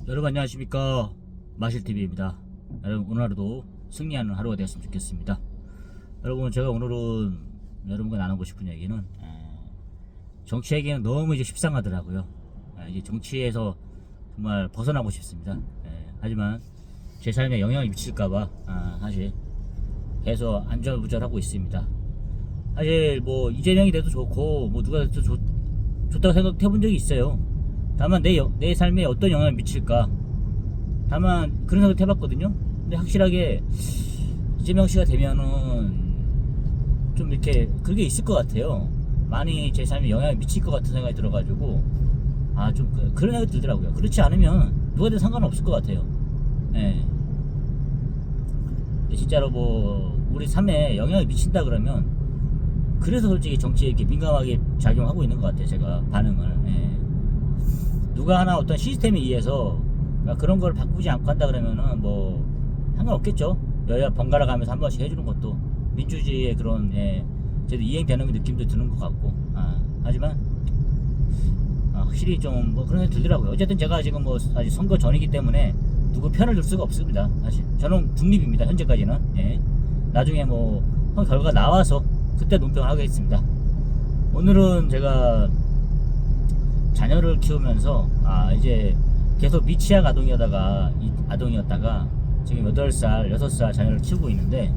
여러분 안녕하십니까, 마실TV입니다. 여러분 오늘 하루도 승리하는 하루가 되었으면 좋겠습니다. 여러분 제가 오늘은 여러분과 나누고 싶은 얘기는 정치 얘기는 너무 이제 십상하더라고요. 이제 정치에서 정말 벗어나고 싶습니다. 하지만 제 삶에 영향을 미칠까봐 사실 계속 안절부절하고 있습니다. 사실 뭐 이재명이 돼도 좋고 뭐 누가 돼도 좋다고 생각해 본 적이 있어요. 다만 내 삶에 어떤 영향을 미칠까, 다만 그런 생각 해봤거든요. 근데 확실하게 이재명 씨가 되면은 좀 이렇게 그게 있을 것 같아요. 많이 제 삶에 영향을 미칠 것 같은 생각이 들어가지고 좀 그런 생각이 들더라고요. 그렇지 않으면 누가 돼도 상관없을 것 같아요. 예. 진짜로 뭐 우리 삶에 영향을 미친다 그러면, 그래서 솔직히 정치에 이렇게 민감하게 작용하고 있는 것 같아요. 제가 반응을. 누가 하나 어떤 시스템에 의해서 그런 걸 바꾸지 않고 한다 그러면은 뭐 상관없겠죠. 여야 번갈아 가면서 한 번씩 해주는 것도 민주주의의 그런 저도 이행되는 느낌도 드는 것 같고, 하지만 확실히 좀 뭐 그런 생각이 들더라고요. 어쨌든 제가 지금 뭐 아직 선거 전이기 때문에 누구 편을 들 수가 없습니다. 사실 저는 중립입니다. 현재까지는. 나중에 뭐 결과 나와서 그때 논평을 하겠습니다. 오늘은 제가 자녀를 키우면서 이제 계속 미취학 아동이었다가 지금 8살, 6살 자녀를 키우고 있는데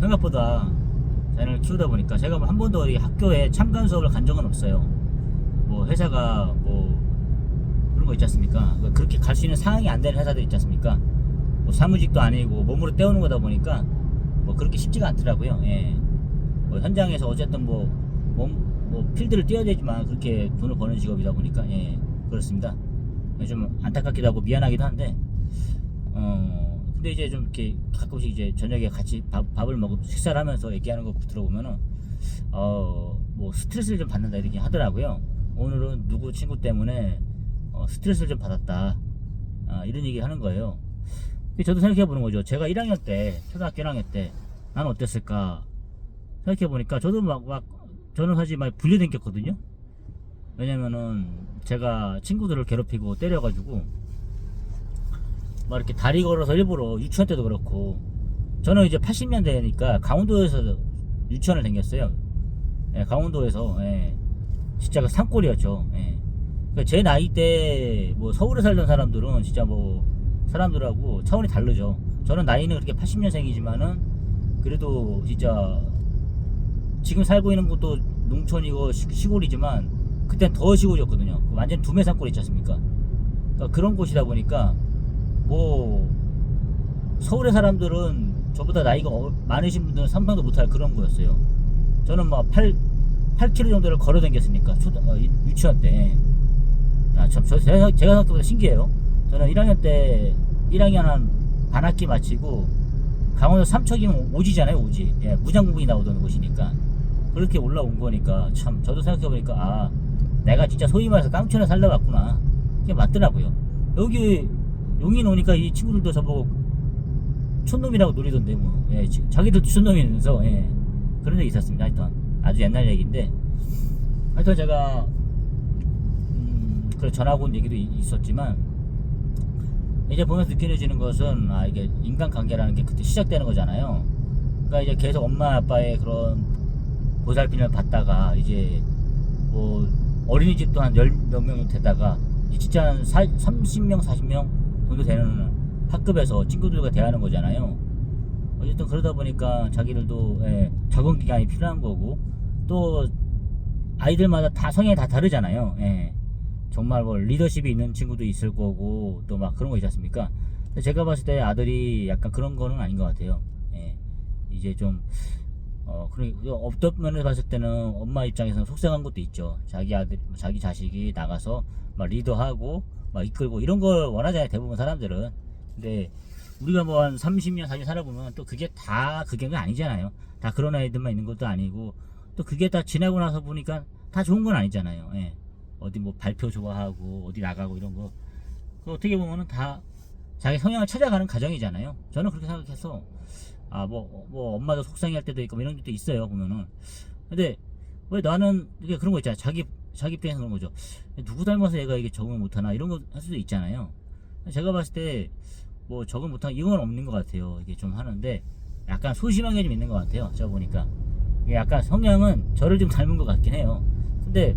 생각보다 자녀를 키우다 보니까 제가 뭐 한 번도 학교에 참관 수업을 간 적은 없어요. 뭐 회사가 뭐 그런 거 있지 않습니까? 그렇게 갈 수 있는 상황이 안 되는 회사들 있지 않습니까? 뭐 사무직도 아니고 몸으로 때우는 거다 보니까 뭐 그렇게 쉽지가 않더라고요. 뭐 현장에서 어쨌든 뭐 필드를 뛰어야 되지만 그렇게 돈을 버는 직업이다 보니까 그렇습니다. 좀 안타깝기도 하고 미안하기도 한데 근데 이제 좀 이렇게 가끔씩 이제 저녁에 같이 밥을 먹고 식사를 하면서 얘기하는 거 들어보면은 뭐 스트레스를 좀 받는다 이렇게 하더라고요. 오늘은 누구 친구 때문에 스트레스를 좀 받았다, 이런 얘기를 하는 거예요. 저도 생각해 보는 거죠. 제가 1학년 때, 초등학교 1학년 때 나는 어땠을까 생각해 보니까 저도 저는 사실 많이 분리댕겼거든요. 왜냐면은 제가 친구들을 괴롭히고 때려가지고 막 이렇게 다리 걸어서 일부러, 유치원 때도 그렇고, 저는 이제 80년대니까 강원도에서 유치원을 다녔어요. 강원도에서. 진짜 그 산골이었죠. 그러니까 제 나이 때 뭐 서울에 살던 사람들은 진짜 뭐 사람들하고 차원이 다르죠. 저는 나이는 그렇게 80년생이지만은 그래도 진짜 지금 살고 있는 곳도 농촌이고 시골이지만 그땐 더 시골이었거든요. 완전 두메산골 있지 않습니까? 그러니까 그런 곳이다 보니까 뭐 서울의 사람들은 저보다 나이가 많으신 분들은 상상도 못할 그런 거였어요. 저는 막 8km 정도를 걸어 다녔으니까 유치원 때. 제가 생각해보다 신기해요. 저는 1학년 때 1학년 한 반학기 마치고 강원도 삼척이면 오지잖아요. 오지. 무장부분이 나오던 곳이니까 그렇게 올라온 거니까 참 저도 생각해보니까 내가 진짜 소위 말해서 깡촌에 살다 왔구나, 그게 맞더라고요. 여기 용인 오니까 이 친구들도 저보고 촌놈이라고 놀리던데 뭐 자기들도 촌놈이면서 그런 적이 있었습니다. 하여튼 아주 옛날 얘기인데, 하여튼 제가 그래 전하고 온 얘기도 있었지만 이제 보면서 느껴지는 것은 이게 인간관계라는 게 그때 시작되는 거잖아요. 그러니까 이제 계속 엄마 아빠의 그런 보살핌을 받다가 이제 뭐 어린이집도 한 10몇 명 되다가 진짜 한 30명 40명 정도 되는 학급에서 친구들과 대하는 거잖아요. 어쨌든 그러다 보니까 자기들도 적응 기간이 필요한 거고, 또 아이들마다 다 성향이 다 다르잖아요. 정말 뭐 리더십이 있는 친구도 있을 거고 또 막 그런 거 있지 않습니까? 근데 제가 봤을 때 아들이 약간 그런 거는 아닌 것 같아요. 이제 좀 어떤 면에서 봤을 때는 엄마 입장에서는 속상한 것도 있죠. 자기 아들, 자기 자식이 나가서 막 리더하고 막 이끌고 이런 걸 원하잖아요, 대부분 사람들은. 근데 우리가 뭐 한 30년 40년 살아보면 또 그게 다 그게 아니잖아요. 다 그런 아이들만 있는 것도 아니고, 또 그게 다 지나고 나서 보니까 다 좋은 건 아니잖아요. 어디 뭐 발표 좋아하고 어디 나가고 이런 거, 어떻게 보면은 다 자기 성향을 찾아가는 과정이잖아요. 저는 그렇게 생각해서 뭐 엄마도 속상해할 때도 있고 뭐 이런 것도 있어요 보면은. 근데 왜 나는 이게 그런 거 있잖아요. 자기 자기 입장에서 그런 거죠. 누구 닮아서 얘가 이게 적응을 못하나 이런 거 할 수도 있잖아요. 제가 봤을 때 뭐 적응 못하는 이건 없는 것 같아요. 이게 좀 하는데 약간 소심한 게 좀 있는 것 같아요. 제가 보니까 이게 약간 성향은 저를 좀 닮은 것 같긴 해요. 근데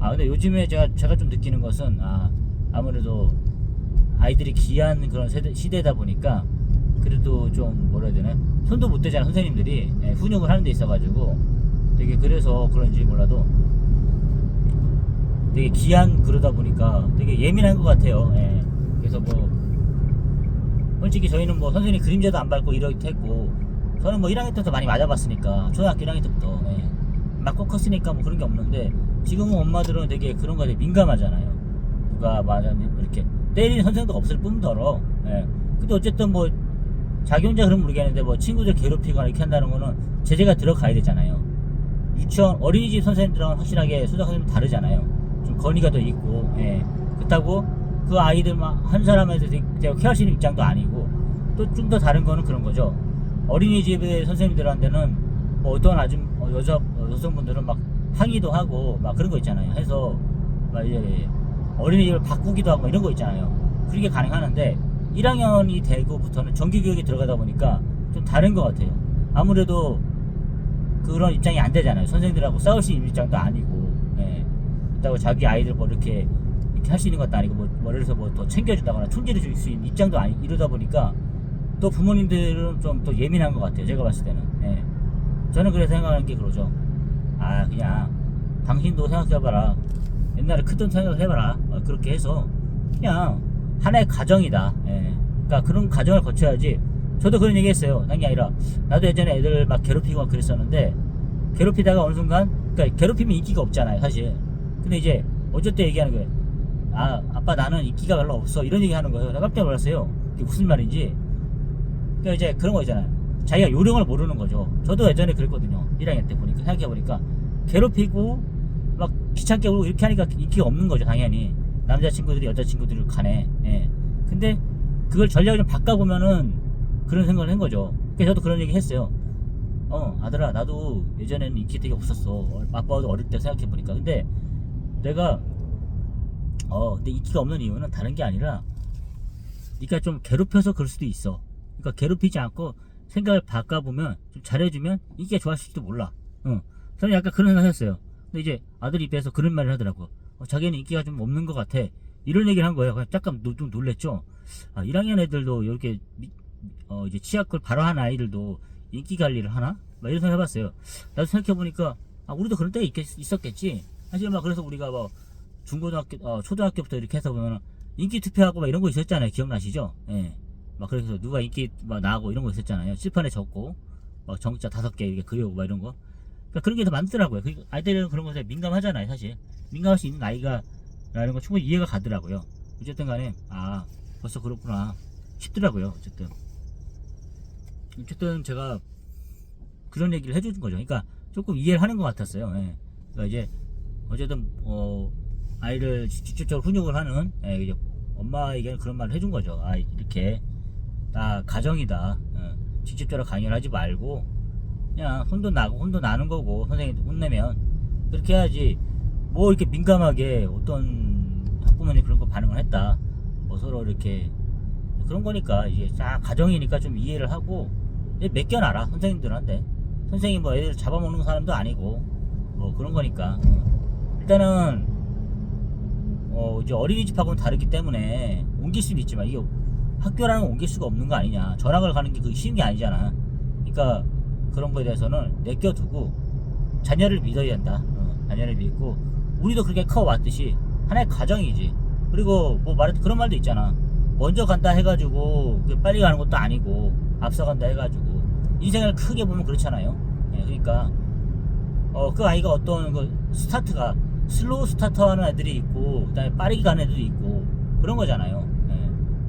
근데 요즘에 제가 좀 느끼는 것은 아무래도 아이들이 귀한 그런 시대다 보니까 그래도 좀 뭐라 해야 되나 손도 못 대잖아 선생님들이 훈육을 하는 데 있어가지고 되게 그래서 그런지 몰라도 되게 귀한 그러다 보니까 되게 예민한 것 같아요. 그래서 뭐 솔직히 저희는 뭐 선생님 그림자도 안 밟고 이렇게 했고 저는 뭐 1학년 때부터 많이 맞아봤으니까 초등학교 1학년 때부터 맞고 컸으니까 뭐 그런 게 없는데 지금은 엄마들은 되게 그런 거에 민감하잖아요. 누가 맞았니 이렇게 때리는 선생도 없을 뿐더러 근데 어쨌든 뭐 자기 혼자 그러면 모르겠는데 뭐 친구들 괴롭히거나 이렇게 한다는 거는 제재가 들어가야 되잖아요. 유치원 어린이집 선생님들은 확실하게 수작 선생님 다르잖아요. 좀 권위가 더 있고 그렇다고 그 아이들만 한 사람한테 제가 케어할 수 있는 입장도 아니고 또 좀 더 다른 거는 그런 거죠. 어린이집의 선생님들한테는 뭐 어떤 여성분들은 막 항의도 하고 막 그런 거 있잖아요. 해서 막 이제 어린이집을 바꾸기도 하고 이런 거 있잖아요. 그게 가능하는데 1학년이 되고부터는 정규교육에 들어가다 보니까 좀 다른 것 같아요. 아무래도 그런 입장이 안 되잖아요. 선생님들하고 싸울 수 있는 입장도 아니고 그렇다고 자기 아이들 뭐 이렇게 할 수 있는 것도 아니고 뭐 예를 들어서 뭐 더 챙겨준다거나 충지를 줄 수 있는 입장도 아니 이러다 보니까 또 부모님들은 좀 더 예민한 것 같아요. 제가 봤을 때는 저는 그래서 생각하는 게 그러죠. 그냥 당신도 생각해봐라. 옛날에 크던 생각을 해봐라. 그렇게 해서 그냥 하나의 가정이다. 그러니까 그런 가정을 거쳐야지. 저도 그런 얘기 했어요. 난 게 아니라 나도 예전에 애들 막 괴롭히고 막 그랬었는데 괴롭히다가 어느 순간 그러니까 괴롭히면 인기가 없잖아요 사실. 근데 이제 어쩔 때 얘기하는 거예요. 아빠 나는 인기가 별로 없어 이런 얘기 하는 거예요. 내가 깜짝 놀랐어요. 이게 무슨 말인지. 그러니까 이제 그런 거 있잖아요. 자기가 요령을 모르는 거죠. 저도 예전에 그랬거든요. 1학년 때 보니까 생각해보니까 괴롭히고 막 귀찮게 울고 이렇게 하니까 인기가 없는 거죠. 당연히 남자친구들이 여자친구들을 가네. 근데 그걸 전략을 좀 바꿔보면은 그런 생각을 한 거죠. 그래서 저도 그런 얘기 했어요. 아들아 나도 예전에는 인기 되게 없었어. 아빠도 어릴 때 생각해보니까. 근데 내가 근데 인기가 없는 이유는 다른 게 아니라 니가 좀 괴롭혀서 그럴 수도 있어. 그러니까 괴롭히지 않고 생각을 바꿔보면 좀 잘해주면 인기가 좋아질지도 몰라. 저는 약간 그런 생각을 했어요. 근데 이제 아들 입에서 그런 말을 하더라고. 자기는 인기가 좀 없는 것 같아. 이런 얘기를 한 거예요. 잠깐 좀 놀랬죠. 1학년 애들도 이렇게 이제 치약을 바로 한 아이들도 인기 관리를 하나? 막 이런 생각 해봤어요. 나도 생각해보니까 우리도 그런 때가 있었겠지. 사실 막 그래서 우리가 뭐 중고등학교, 초등학교부터 이렇게 해서 보면 인기 투표하고 막 이런 거 있었잖아요. 기억나시죠? 막 그래서 누가 인기 막 나고 이런 거 있었잖아요. 칠판에 적고 막 정자 5개 이렇게 그려오고 막 이런 거. 그러니까 그런 게 더 많더라고요. 아이들은 그런 것에 민감하잖아요. 사실 민감할 수 있는 나이가 라는 거 충분히 이해가 가더라고요. 어쨌든 간에 벌써 그렇구나 싶더라고요. 어쨌든 제가 그런 얘기를 해준 거죠. 그러니까 조금 이해를 하는 것 같았어요. 그러니까 이제 어쨌든 아이를 직접적으로 훈육을 하는 이제 엄마에게는 그런 말을 해준 거죠. 이렇게 다 가정이다. 직접적으로 강요를 하지 말고 그냥 혼도 나는 거고 선생님도 혼내면 그렇게 해야지. 뭐 이렇게 민감하게 어떤 학부모님이 그런 거 반응을 했다. 뭐 서로 이렇게 그런 거니까 이제 딱 가정이니까 좀 이해를 하고 맡겨놔라 선생님들한테. 선생님 뭐 애들 잡아먹는 사람도 아니고 뭐 그런 거니까 일단은 이제 어린이집하고는 다르기 때문에 옮길 수는 있지만 이게 학교라는 옮길 수가 없는 거 아니냐. 전학을 가는 게 그게 쉬운 게 아니잖아. 그러니까 그런 거에 대해서는 맡겨두고 자녀를 믿어야 된다. 자녀를 믿고 우리도 그렇게 커왔듯이 하나의 가정이지. 그리고 뭐 그런 말도 있잖아. 먼저 간다 해가지고 빨리 가는 것도 아니고 앞서간다 해가지고 인생을 크게 보면 그렇잖아요. 그러니까 그 아이가 어떤 스타트가 슬로우 스타터 하는 애들이 있고 그다음에 빠르게 가는 애들이 있고 그런 거잖아요.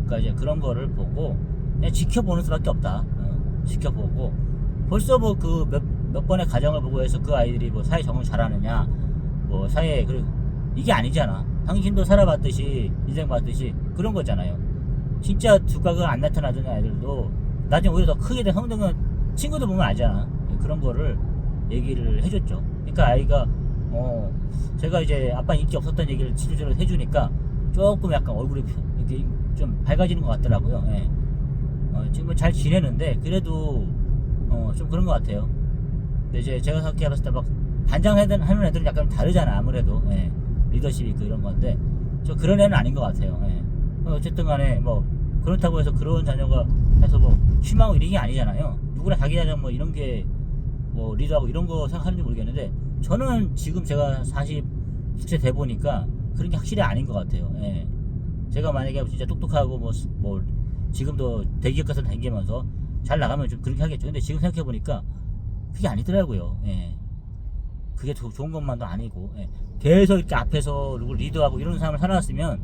그러니까 이제 그런 거를 보고 그냥 지켜보는 수밖에 없다. 지켜보고 벌써 뭐 그 몇 번의 가정을 보고 해서 그 아이들이 뭐 사회 적응 잘하느냐 뭐 사회 이게 아니잖아. 당신도 살아봤듯이 인생 봤듯이 그런 거잖아요. 진짜 두각을 안 나타나던 아이들도 나중에 오히려 더 크게 된 성능은 친구들 보면 알잖아. 그런 거를 얘기를 해줬죠. 그러니까 아이가 제가 이제 아빠 인기 없었던 얘기를 지도적으로 해주니까 조금 약간 얼굴이 이렇게 좀 밝아지는 것 같더라고요. 예. 지금은 잘 지내는데 그래도 좀 그런 것 같아요. 근데 이제 제가 생각해봤을 때 막 반장하는 애들은 약간 다르잖아 아무래도. 예. 리더십이 있고 이런 건데 저 그런 애는 아닌 것 같아요. 예. 어쨌든 간에 뭐 그렇다고 해서 그런 자녀가 해서 뭐 실망하고 이런 게 아니잖아요. 누구나 자기 자녀 뭐 이런 게 뭐 리더하고 이런 거 생각하는지 모르겠는데 저는 지금 제가 40세 돼 보니까 그런 게 확실히 아닌 것 같아요. 예. 제가 만약에 진짜 똑똑하고 뭐 지금도 대기업 가서 다니면서 잘 나가면 좀 그렇게 하겠죠. 근데 지금 생각해 보니까 그게 아니더라고요. 예. 그게 좋은 것만도 아니고, 예. 계속 이렇게 앞에서 누구 리더하고 이런 사람을 살아왔으면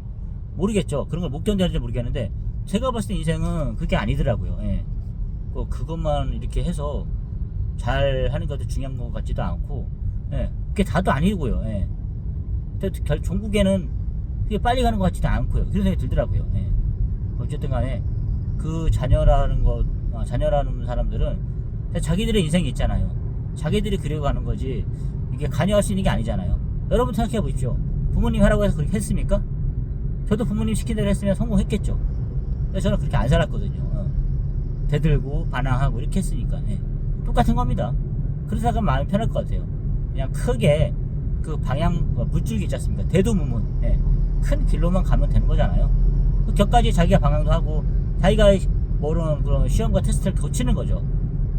모르겠죠. 그런 걸 못 견뎌야지 모르겠는데 제가 봤을 때 인생은 그게 아니더라고요. 예. 그것만 이렇게 해서 잘 하는 것도 중요한 것 같지도 않고, 예. 그게 다도 아니고요. 예. 종국에는 그게 빨리 가는 것 같지도 않고요. 그런 생각이 들더라고요. 예. 어쨌든 간에 그 자녀라는 사람들은 자기들의 인생이 있잖아요. 자기들이 그려가는 거지 이게 관여할 수 있는 게 아니잖아요. 여러분 생각해 보십시오. 부모님 하라고 해서 그렇게 했습니까? 저도 부모님 시킨 대로 했으면 성공했겠죠. 근데 저는 그렇게 안 살았거든요. 대들고 반항하고 이렇게 했으니까. 예. 똑같은 겁니다. 그래서 약간 마음이 편할 것 같아요. 그냥 크게 그 방향 물줄기 있지 않습니까? 대도무문. 예. 큰 길로만 가면 되는 거잖아요. 그 격까지 자기가 방향도 하고 자기가 모르는 그런 시험과 테스트를 거치는 거죠.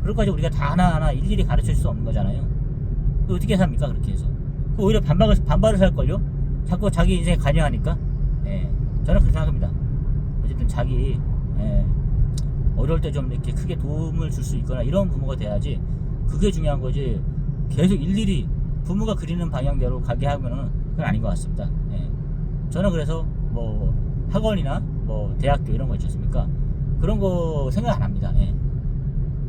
그럴까지 우리가 다 하나하나 일일이 가르쳐 줄 수 없는 거잖아요. 그 어떻게 삽니까? 그렇게 해서. 그 오히려 반발을 살걸요? 자꾸 자기 인생에 관여하니까. 예. 저는 그렇게 생각합니다. 어쨌든 자기, 예. 어려울 때 좀 이렇게 크게 도움을 줄 수 있거나 이런 부모가 돼야지 그게 중요한 거지. 계속 일일이 부모가 그리는 방향대로 가게 하면은 그건 아닌 것 같습니다. 예. 저는 그래서 뭐 학원이나 뭐 대학교 이런 거 있지 않습니까? 그런 거 생각 안 합니다. 예.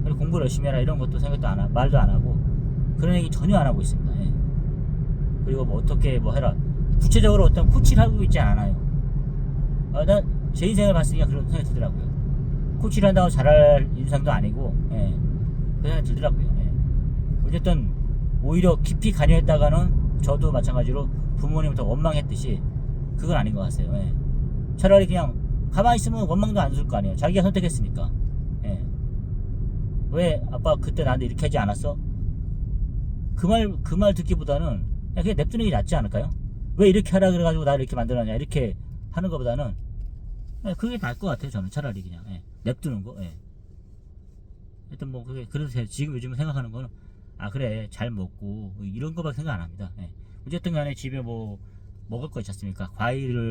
그리고 공부를 열심히 해라 이런 것도 생각도 안 하고 말도 안 하고 그런 얘기 전혀 안 하고 있습니다. 예. 그리고 뭐 어떻게 뭐 해라 구체적으로 어떤 코치를 하고 있지 않아요. 난 제 인생을 봤으니까 그런 생각이 들더라고요. 코치를 한다고 잘할 인상도 아니고, 예. 그런 생각이 들더라고요. 예. 어쨌든 오히려 깊이 관여했다가는 저도 마찬가지로 부모님부터 원망했듯이 그건 아닌 것 같아요. 예. 차라리 그냥 가만히 있으면 원망도 안 줄 거 아니에요. 자기가 선택했으니까. 예. 왜 아빠 그때 나한테 이렇게 하지 않았어? 그 말 듣기보다는 그냥 냅두는 게 낫지 않을까요? 왜 이렇게 하라 그래가지고 나를 이렇게 만들었냐 이렇게 하는 것보다는 그게 나을 것 같아요. 저는 차라리 그냥 냅두는 거. 예. 하여튼 뭐 그래서 지금 요즘 생각하는 거는 그래 잘 먹고 이런 거밖에 생각 안 합니다. 예. 어쨌든 간에 집에 뭐 먹을 거 있지 않습니까?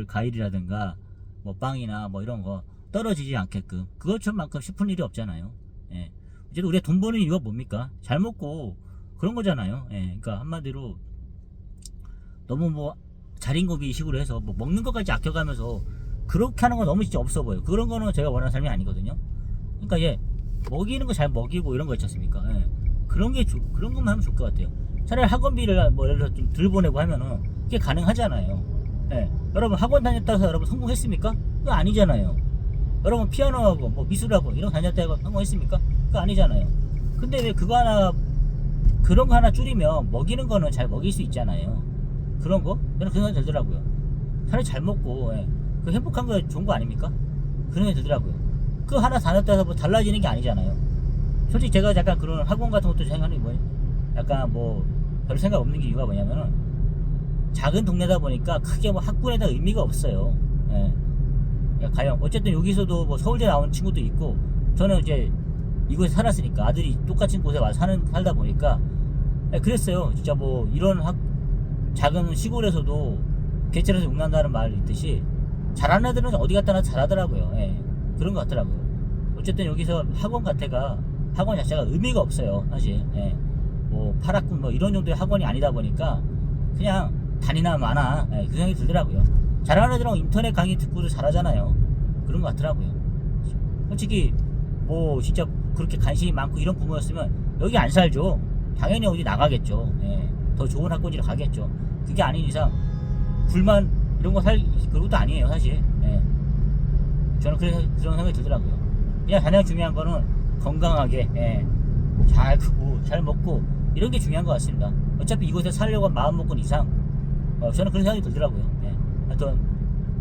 과일이라든가 뭐 빵이나 뭐 이런 거 떨어지지 않게끔 그것만큼 싶은 일이 없잖아요. 예. 어쨌든 우리가 돈 버는 이유가 뭡니까? 잘 먹고 그런 거잖아요. 예. 그러니까 한마디로 너무 뭐 자린고비 식으로 해서 뭐 먹는 것까지 아껴가면서 그렇게 하는 건 너무 진짜 없어 보여요. 그런 거는 제가 원하는 삶이 아니거든요. 그러니까 먹이는 거 잘 먹이고 이런 거 있지 않습니까? 예. 그런 것만 하면 좋을 것 같아요. 차라리 학원비를 뭐 예를 들어 좀 덜 보내고 하면은 그게 가능하잖아요. 예. 여러분 학원 다녔다 해서 여러분 성공했습니까? 그거 아니잖아요. 여러분 피아노하고 뭐 미술하고 이런 거 다녔다 해서 성공했습니까? 그거 아니잖아요. 근데 왜 그런 거 하나 줄이면 먹이는 거는 잘 먹일 수 있잖아요. 그런 거? 저는 그런 생각이 들더라고요. 차라리 잘 먹고, 그 행복한 거 좋은 거 아닙니까? 그런 생각이 들더라고요. 그 하나 다녔다 해서 뭐 달라지는 게 아니잖아요. 솔직히 제가 약간 그런 학원 같은 것도 생각하는 게 뭐예요? 약간 뭐 별 생각 없는 게 이유가 뭐냐면은 작은 동네다 보니까 크게 뭐 학군에다 의미가 없어요. 예. 그러니까 가령 어쨌든 여기서도 뭐 서울대 나온 친구도 있고 저는 이제 이곳에 살았으니까 아들이 똑같은 곳에 와서 살다 보니까 그랬어요. 진짜 뭐 이런 작은 시골에서도 개체로서 용난다는 말이 있듯이 잘하는 애들은 어디 갔다나 잘하더라고요. 예. 그런 것 같더라고요. 어쨌든 여기서 학원 자체가 의미가 없어요. 사실. 예. 뭐 8학군 뭐 이런 정도의 학원이 아니다 보니까 그냥 다니나 마나 그 생각이 들더라고요. 잘하는 애들은 인터넷 강의 듣고도 잘하잖아요. 그런 것 같더라고요. 솔직히 뭐 진짜 그렇게 관심이 많고 이런 부모였으면 여기 안 살죠. 당연히 어디 나가겠죠. 예. 더 좋은 학군지로 가겠죠. 그게 아닌 이상 불만 이런 거 그런 것도 아니에요 사실. 예. 저는 그런 생각이 들더라고요. 그냥 가장 중요한 거는 건강하게 잘 크고 잘 먹고 이런 게 중요한 것 같습니다. 어차피 이곳에 살려고 마음 먹은 이상 저는 그런 생각이 들더라고요. 예. 하여튼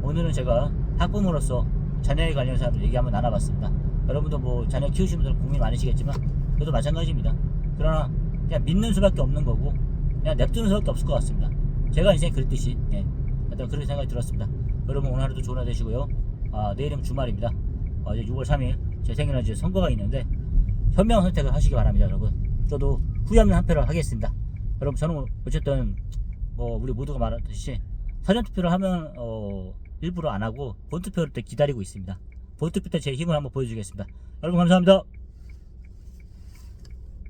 오늘은 제가 학부모로서 자녀에 관련해서 얘기 한번 나눠봤습니다. 여러분도 뭐 자녀 키우시는 분들 고민 많으시겠지만 저도 마찬가지입니다. 그러나 그냥 믿는 수밖에 없는 거고 그냥 냅두는 수밖에 없을 것 같습니다. 제가 인생이 그랬듯이 하여튼 그런 생각이 들었습니다. 여러분 오늘 하루도 좋은 하루 되시고요. 내일은 주말입니다. 이제 6월 3일 제 생일날 이제 선거가 있는데 현명한 선택을 하시기 바랍니다. 여러분 저도 후회 없는 한 표를 하겠습니다. 여러분 저는 어쨌든 뭐 우리 모두가 말했듯이 사전투표를 하면 일부러 안 하고 본투표를 때 기다리고 있습니다. 본투표 때 제 힘을 한번 보여주겠습니다. 여러분 감사합니다.